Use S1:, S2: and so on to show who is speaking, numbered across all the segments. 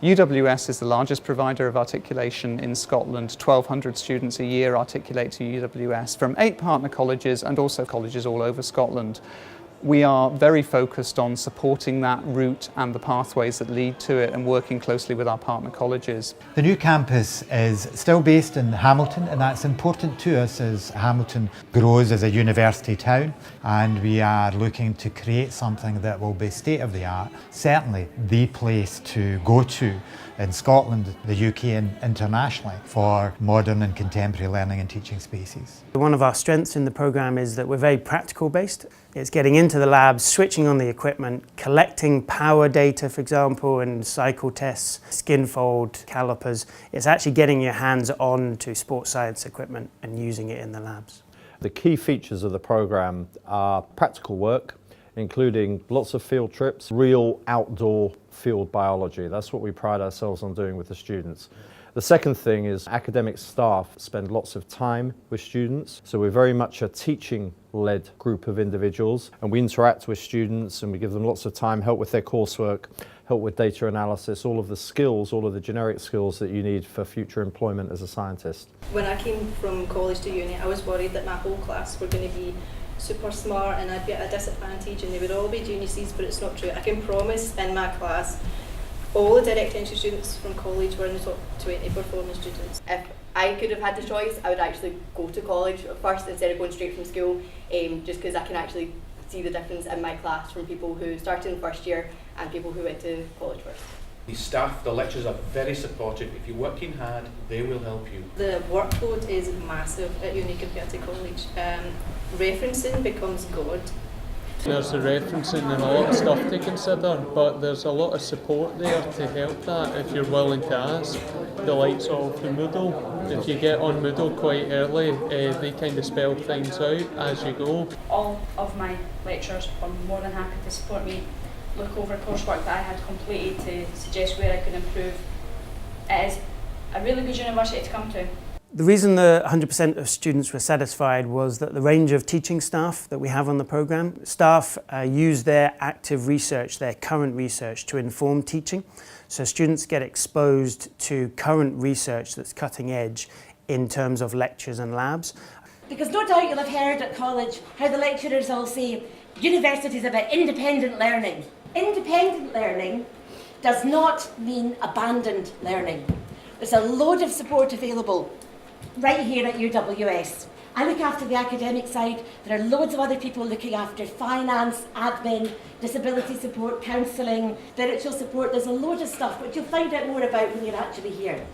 S1: UWS is the largest provider of articulation in Scotland. 1,200 students a year articulate to UWS from 8 partner colleges and also colleges all over Scotland. We are very focused on supporting that route and the pathways that lead to it and working closely with our partner colleges.
S2: The new campus is still based in Hamilton, and that's important to us as Hamilton grows as a university town, and we are looking to create something that will be state of the art, certainly the place to go to in Scotland, the UK and internationally for modern and contemporary learning and teaching spaces.
S3: One of our strengths in the programme is that we're very practical based. It's getting into the labs, switching on the equipment, collecting power data, for example, and cycle tests, skin fold, calipers. It's actually getting your hands on to sports science equipment and using it in the labs.
S4: The key features of the programme are practical work, including lots of field trips, real outdoor field biology. That's what we pride ourselves on doing with the students. The second thing is academic staff spend lots of time with students, so we're very much a teaching-led group of individuals, and we interact with students and we give them lots of time, help with their coursework, help with data analysis, all of the skills, all of the generic skills that you need for future employment as a scientist.
S5: When I came from college to uni, I was worried that my whole class were going to be super smart and I'd be at a disadvantage and they would all be geniuses, but it's not true. I can promise in my class all the direct entry students from college were in the top 20 performing students.
S6: If I could have had the choice, I would actually go to college first instead of going straight from school, just because I can actually see the difference in my class from people who started in first year and people who went to college first.
S7: The staff, the lecturers are very supportive. If you're working hard, they will help you.
S5: The workload is massive at uni compared to college. Referencing becomes God.
S8: There's the referencing and a lot of stuff to consider, but there's a lot of support there to help that if you're willing to ask. The likes of the Moodle, if you get on Moodle quite early, they kind of spell things out as you go.
S9: All of my lecturers were more than happy to support me, look over coursework that I had completed to suggest where I could improve. It is a really good university to come to.
S3: The reason the 100% of students were satisfied was that the range of teaching staff that we have on the programme, staff use their active research, their current research to inform teaching. So students get exposed to current research that's cutting edge in terms of lectures and labs.
S10: Because no doubt you'll have heard at college how the lecturers all say university is about independent learning. Independent learning does not mean abandoned learning. There's a load of support available right here at UWS. I look after the academic side. There are loads of other people looking after finance, admin, disability support, counselling, spiritual support. There's a load of stuff which you'll find out more about when you're actually here.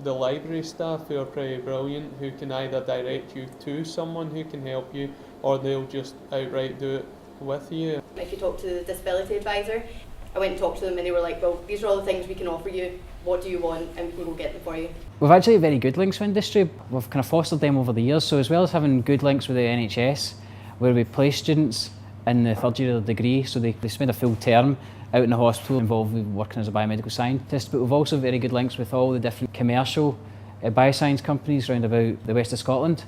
S8: The library staff who are pretty brilliant, who can either direct you to someone who can help you or they'll just outright do it with you.
S6: If you talk to the disability advisor, I went and talked to them and they were like, well, these are all the things we can offer you. What do you want? And we can go get them for you.
S11: We've actually very good links with industry. We've kind of fostered them over the years. So as well as having good links with the NHS, where we place students in the third year of the degree, so they spend a full term out in the hospital involved with working as a biomedical scientist. But we've also very good links with all the different commercial bioscience companies around about the west of Scotland.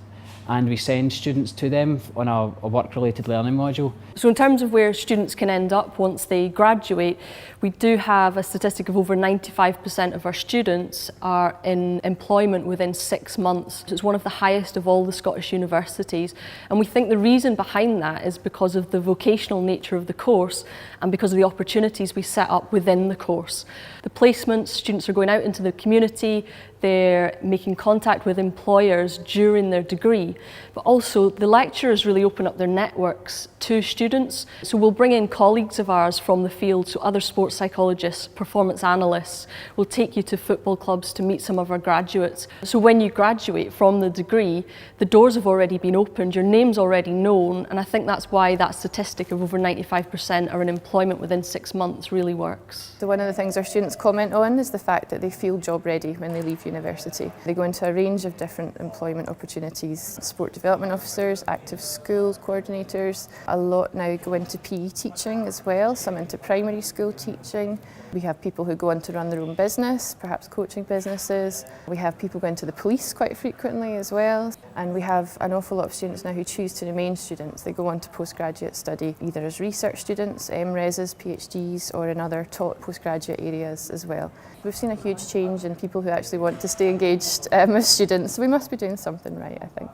S11: And we send students to them on a work-related learning module.
S12: So in terms of where students can end up once they graduate, we do have a statistic of over 95% of our students are in employment within 6 months. It's one of the highest of all the Scottish universities, and we think the reason behind that is because of the vocational nature of the course and because of the opportunities we set up within the course. The placements, students are going out into the community, they're making contact with employers during their degree, but also the lecturers really open up their networks to students. So we'll bring in colleagues of ours from the field, so other sports psychologists, performance analysts. We'll take you to football clubs to meet some of our graduates. So when you graduate from the degree, the doors have already been opened, your name's already known, and I think that's why that statistic of over 95% are in employment within 6 months really works.
S13: So one of the things our students comment on is the fact that they feel job ready when they leave university. They go into a range of different employment opportunities. sport development officers, active schools coordinators. A lot now go into PE teaching as well, some into primary school teaching. We have people who go on to run their own business, perhaps coaching businesses. We have people going to the police quite frequently as well. And we have an awful lot of students now who choose to remain students. They go on to postgraduate study, either as research students, MRes's, PhDs, or in other taught postgraduate areas as well. We've seen a huge change in people who actually want to stay engaged as students, so we must be doing something right, I think.